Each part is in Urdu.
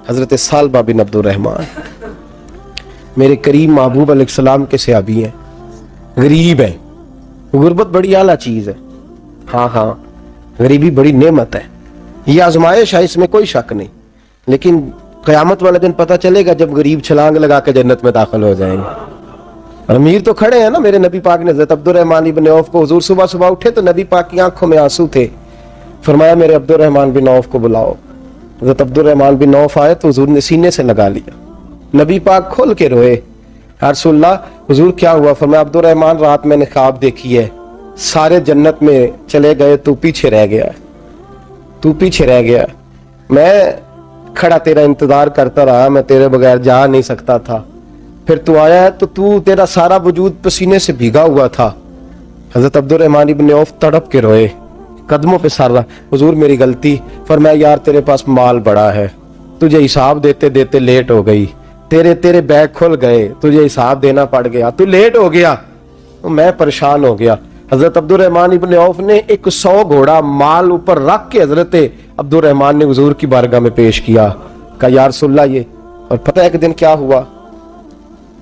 حضرت سالبہ بن عبد الرحمن میرے کریم محبوب علیہ السلام کے صحابی ہیں، غریب ہیں. غربت بڑی اعلیٰ چیز ہے. ہاں غریبی بڑی نعمت ہے، یہ آزمائش ہے، اس میں کوئی شک نہیں. لیکن قیامت والے دن پتہ چلے گا جب غریب چھلانگ لگا کے جنت میں داخل ہو جائیں گے. امیر تو کھڑے ہیں نا. میرے نبی پاک نے حضرت عبد الرحمن بن عوف کو، حضور صبح صبح اٹھے تو نبی پاک کی آنکھوں میں آنسو تھے. فرمایا میرے عبد الرحمن بن عوف کو بلاؤ. حضرت عبد الرحمن بن عوف آئے تو حضور نے سینے سے لگا لیا. نبی پاک کھول کے روئے. یا رسول اللہ، حضور کیا ہوا؟ فرمایا عبد الرحمن رات میں نے خواب دیکھی ہے، سارے جنت میں چلے گئے، تو پیچھے رہ گیا. تو پیچھے رہ گیا. میں کھڑا تیرا انتظار کرتا رہا، میں تیرے بغیر جا نہیں سکتا تھا. پھر تو آیا ہے تو تیرا سارا وجود پسینے سے بھیگا ہوا تھا. حضرت عبد الرحمن بن عوف تڑپ کے روئے، قدموں پہ سر رہا. حضور میری غلطی. فرمایا یار تیرے پاس مال بڑا ہے، تجھے حساب دیتے دیتے لیٹ ہو گئی، تیرے بیگ کھل گئے، تجھے حساب دینا پڑ گیا، تو لیٹ ہو گیا، میں پریشان ہو گیا. حضرت عبد الرحمن ابن عوف نے 100 گھوڑا مال اوپر رکھ کے حضرت عبد الرحمن نے حضور کی بارگاہ میں پیش کیا. کہا یا رسول اللہ یہ. اور پتہ ہے ایک دن کیا ہوا؟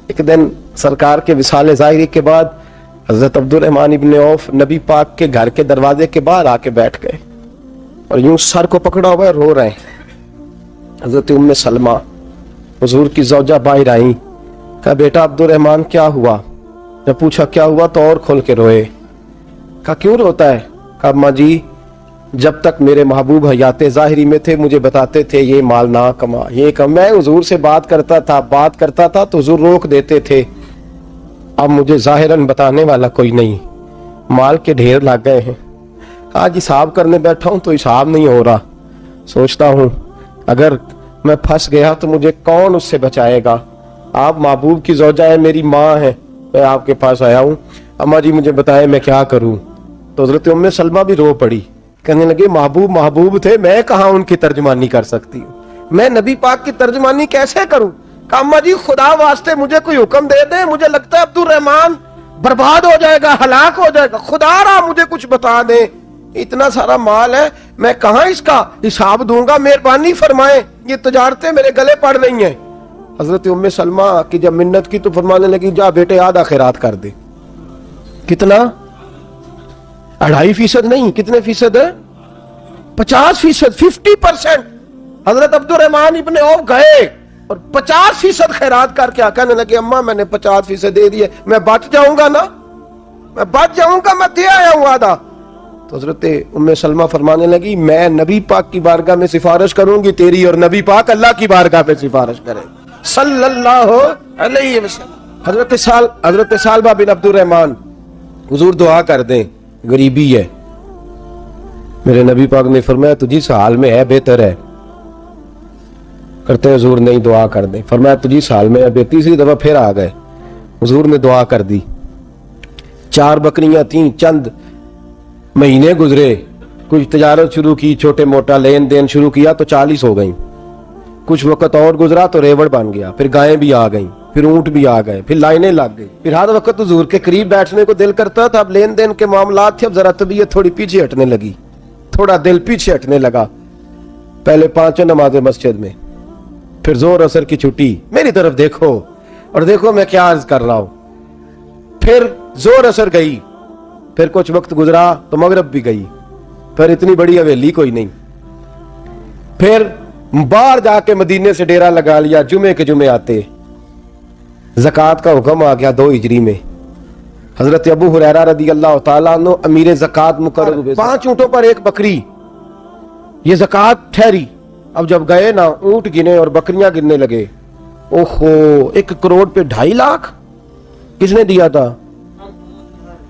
ایک دن سرکار کے وصال ظاہری کے بعد حضرت عبد الرحمن ابن عوف نبی پاک کے گھر کے دروازے کے باہر آ کے بیٹھ گئے اور یوں سر کو پکڑا ہوا ہے، رو رہے ہیں. حضرت ام سلمہ حضور کی زوجہ باہر آئیں. کہا بیٹا عبد الرحمن کیا ہوا؟ جب پوچھا کیا ہوا تو اور کھول کے روئے. کہا کیوں روتا ہے؟ کہا اماں جی جب تک میرے محبوب حیات ظاہری میں تھے مجھے بتاتے تھے یہ مال نہ کما، یہ کم. میں حضور سے بات کرتا تھا تو حضور روک دیتے تھے. اب مجھے ظاہراً بتانے والا کوئی نہیں، مال کے ڈھیر لگ گئے ہیں. آج حساب کرنے بیٹھا ہوں تو حساب نہیں ہو رہا. سوچتا ہوں اگر میں پھنس گیا تو مجھے کون اس سے بچائے گا؟ آپ محبوب کی زوجہ ہے، میری ماں ہے، میں آپ کے پاس آیا ہوں. اماں جی مجھے بتائیں میں کیا کروں؟ تو حضرت ام سلمہ بھی رو پڑی. کہنے لگے محبوب تھے، میں کہاں ان کی ترجمانی کر سکتی ہوں، میں نبی پاک کی ترجمانی کیسے کروں؟ کہ اماں جی خدا واسطے مجھے کوئی حکم دے دیں، مجھے لگتا ہے عبد الرحمن برباد ہو جائے گا، ہلاک ہو جائے گا، خدا را مجھے کچھ بتا دیں، اتنا سارا مال ہے میں کہاں اس کا حساب دوں گا، مہربانی فرمائیں، یہ تجارتیں میرے گلے پڑ رہی ہیں. حضرت ام سلمہ کی جب منت کی تو فرمانے لگی جا بیٹے آدھا خیرات کر دے. کتنا؟ 2.5% نہیں، کتنے فیصد ہے؟ 50%، 50%. حضرت عبد الرحمن ابن عوف گئے اور 50% خیرات کر کے کہنے لگے اماں میں نے 50% دے دیے، میں بچ جاؤں گا نا، میں بچ جاؤں گا، میں دے آیا ہوں آدھا. تو حضرت ام سلمہ فرمانے لگی میں نبی پاک کی بارگاہ میں سفارش کروں گی تیری، اور نبی پاک اللہ کی بارگاہ میں سفارش کرے صلی اللہ علیہ وسلم. حضرت سالبہ بن عبد الرحمن حضور دعا کر دیں، غریبی ہے. میرے نبی پاک نے فرمایا تجھی اس حال میں ہے بہتر ہے. کرتے حضور نہیں دعا کر دیں. فرمایا تجھی اس حال میں ہے. تیسری دفعہ پھر آ گئے، حضور نے دعا کر دی. 4 بکریاں تھیں، چند مہینے گزرے، کچھ تجارت شروع کی، چھوٹے موٹا لین دین شروع کیا تو 40 ہو گئیں. کچھ وقت اور گزرا تو ریوڑ بن گیا، پھر گائیں بھی آ گئیں، پھر اونٹ بھی آ گئے، پھر لائنیں لگ گئی. پھر ہر وقت حضور کے قریب بیٹھنے کو دل کرتا تھا. اب لین دین کے معاملات تھے، اب ذرا طبیعت تھوڑی پیچھے ہٹنے لگی، تھوڑا دل پیچھے ہٹنے لگا. پہلے 5 نمازیں مسجد میں، پھر زور اثر کی چھٹی، میری طرف دیکھو اور دیکھو میں کیا عرض کر رہا ہوں. پھر زور اثر گئی، پھر کچھ وقت گزرا تو مغرب بھی گئی، پھر اتنی بڑی حویلی کوئی نہیں. پھر باہر جا کے مدینے سے ڈیرا لگا لیا، جمعے کے جمعے آتے. زکوٰۃ کا حکم آ گیا 2 ہجری میں. حضرت ابو ہریرہ رضی اللہ تعالیٰ عنہ امیر زکوٰۃ مقرر ہوئے. 5 اونٹوں پر 1 بکری، یہ زکوٰۃ ٹھہری. اب جب گئے نا اونٹ گنے اور بکریاں گننے لگے، اوہو 1 کروڑ پہ 2.5 لاکھ کس نے دیا تھا؟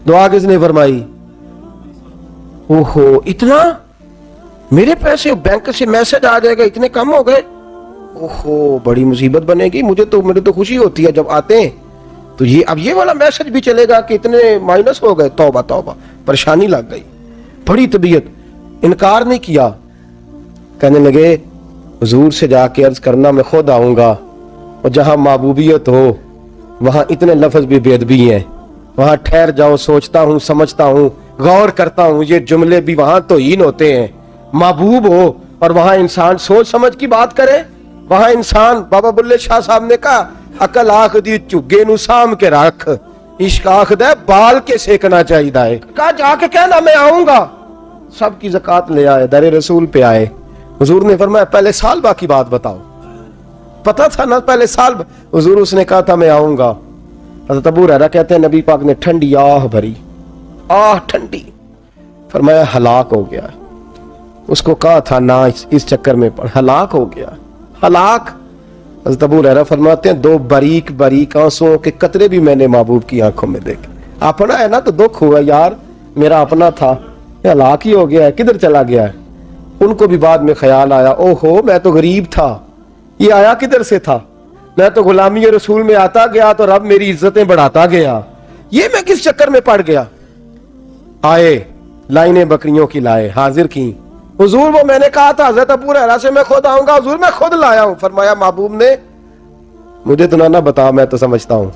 دعا کس نے فرمائی؟ اوہو اتنا، میرے پیسے بینک سے میسج آ جائے گا اتنے کم ہو گئے، اوہو بڑی مصیبت بنے گی. مجھے تو خوشی ہوتی ہے جب آتے ہیں تو اب یہ والا میسج بھی چلے گا کہ اتنے مائنس ہو گئے. توبہ توبہ، پریشانی لگ گئی، بڑی طبیعت. انکار نہیں کیا، کہنے لگے حضور سے جا کے عرض کرنا میں خود آؤں گا، اور جہاں محبوبیت ہو وہاں اتنے لفظ بھی بے ادبی ہیں، وہاں ٹھہر جاؤ، سوچتا ہوں، سمجھتا ہوں، غور کرتا ہوں، یہ جملے بھی وہاں توہین ہوتے ہیں. محبوب ہو اور وہاں انسان سوچ سمجھ کی بات کرے، وہاں انسان بابا بلے شاہ صاحب نے کہا عقل آخ دی چگے نو سام کے رکھ، عشق آخ دے بال کے سیکنا چاہیے ہے۔ کہا جا کے کہنا میں آؤں گا۔ سب کی زکات لے آئے، در رسول پہ آئے، حضور نے فرمایا پہلے سالبہ کی بات بتاؤ، پتہ تھا نا پہلے سال؟ حضور اس نے کہا تھا میں آؤں گا۔ حضرت ابو ہریرہ کہتے ہیں نبی پاک نے ٹھنڈی آہ بھری، آہ ٹھنڈی، فرمایا ہلاک ہو گیا۔ اس کو کہا تھا نہ اس چکر میں پڑ، ہلاک ہو گیا، ہلاک۔ حضرت ابو ہریرہ فرماتے ہیں دو باریک باریک آنسوؤں کے قطرے بھی میں نے محبوب کی آنکھوں میں دیکھے۔ اپنا ہے نا تو دکھ ہوا، یار میرا اپنا تھا، ہلاک ہی ہو گیا ہے، کدھر چلا گیا ہے؟ ان کو بھی بعد میں خیال آیا، او ہو میں تو غریب تھا، یہ آیا کدھر سے تھا؟ میں تو غلامی رسول میں آتا گیا تو رب میری عزتیں بڑھاتا گیا، یہ میں کس چکر میں پڑ گیا؟ آئے لائنیں بکریوں کی لائے، حاضر کی، حضور وہ میں نے کہا تھا حضرت ابو ہریرہ سے میں خود آؤں گا، حضور میں خود لایا ہوں۔ فرمایا محبوب نے مجھے تو نہ بتا، میں تو سمجھتا ہوں،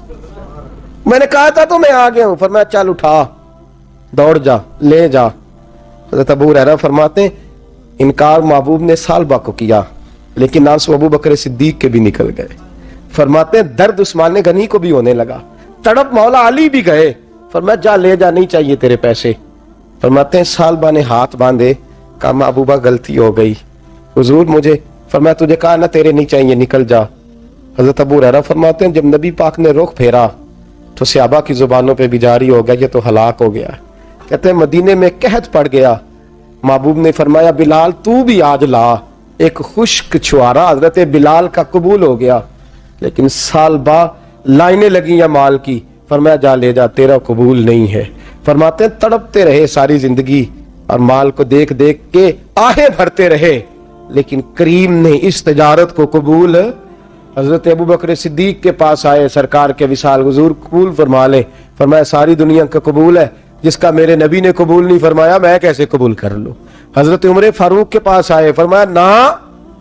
میں نے کہا تھا تو میں آ گیا ہوں۔ فرمایا چل اٹھا، دوڑ جا، لے جا۔ حضرت ابو ہریرہ فرماتے ہیں انکار محبوب نے سالبہ کو کیا، لیکن آنسو ابو بکر صدیق کے بھی نکل گئے۔ فرماتے ہیں درد عثمان غنی کو بھی ہونے لگا، تڑپ مولا علی بھی گئے۔ فرمایا جا لے جا، نہیں چاہیے تیرے پیسے۔ فرماتے ہیں سالبہ نے ہاتھ باندھے، کہا محبوبہ غلطی ہو گئی، حضور مجھے، فرمایا تجھے کہا نہ تیرے نہیں چاہیے، نکل جا۔ حضرت ابو ہریرہ فرماتے ہیں جب نبی پاک نے رخ پھیرا تو صحابہ کی زبانوں پہ بھی جاری ہو گیا یہ تو ہلاک ہو گیا۔ کہتے ہیں مدینے میں قحط پڑ گیا، محبوب نے فرمایا بلال تو بھی آج لا۔ ایک خشک چھوارا حضرت بلال کا قبول ہو گیا، لیکن سال بعد لائنیں لگی یا مال کی، فرمایا جا لے جا، تیرا قبول نہیں ہے۔ فرماتے ہیں تڑپتے رہے ساری زندگی اور مال کو دیکھ دیکھ کے آہیں بھرتے رہے، لیکن کریم نے اس تجارت کو قبول۔ حضرت ابو بکر صدیق کے پاس آئے، سرکار کے وصال، حضور قبول فرما لے۔ فرمایا ساری دنیا کا قبول ہے، جس کا میرے نبی نے قبول نہیں فرمایا میں کیسے قبول کر لوں؟ حضرت عمر فاروق کے پاس آئے، فرمایا نہ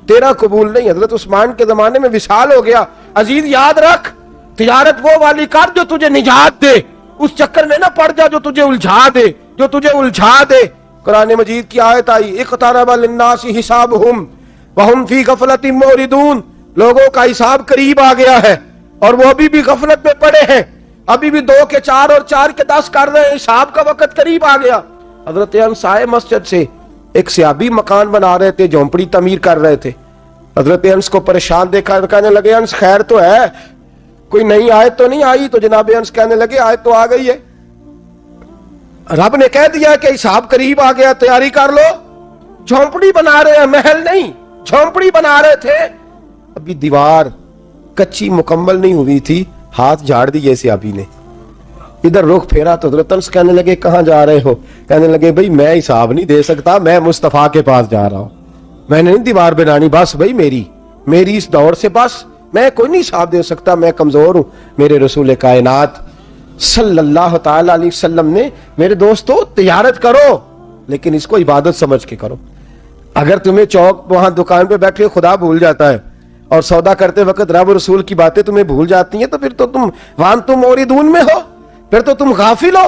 تیرا قبول نہیں۔ حضرت عثمان کے زمانے میں وصال ہو گیا۔ عزیز یاد رکھ، تجارت وہ والی کر جو تجھے نجات دے، اس چکر میں نہ پڑ جا جو تجھے الجھا دے۔ قرآن مجید کی آیت آئی اقترب للناس حسابہم وہم فی غفلۃ معرضون، لوگوں کا حساب قریب آ گیا ہے اور وہ ابھی بھی غفلت میں پڑے ہیں، ابھی بھی 2 کے 4 اور 4 کے 10 کر رہے ہیں، حساب کا وقت قریب آ گیا۔ حضرت انس آئے مسجد سے، ایک صحابی مکان بنا رہے تھے، جھونپڑی تعمیر کر رہے تھے۔ حضرت انس کو پریشان دیکھا، کہنے لگے انس خیر تو ہے، کوئی نئی آیت تو نہیں آئی؟ تو جناب انس کہنے لگے آیت تو آ گئی ہے، رب نے کہہ دیا کہ حساب قریب آ گیا، تیاری کر لو۔ جھونپڑی بنا رہے ہیں، محل نہیں، جھونپڑی بنا رہے تھے، ابھی دیوار کچی مکمل نہیں ہوئی تھی، ہاتھ جھاڑ دیے صحابی نے، ادھر رخ پھیرا تو حضرت انس کہنے لگے کہاں جا رہے ہو؟ کہنے لگے بھائی میں حساب نہیں دے سکتا، میں مصطفیٰ کے پاس جا رہا ہوں، میں نے نہیں دیوار بنانی، بس بھائی میری اس دور سے بس میں کوئی نہیں حساب دے سکتا، میں کمزور ہوں۔ میرے رسول کائنات صلی اللہ تعالی علیہ وسلم نے میرے دوستو تجارت کرو لیکن اس کو عبادت سمجھ کے کرو۔ اگر تمہیں چوک وہاں دکان پہ بیٹھے خدا بھول جاتا ہے اور سودا کرتے وقت رب رسول کی باتیں تمہیں بھول جاتی ہیں تو پھر تو تم وان تم موردون میں ہو، پھر تو تم غافل ہو۔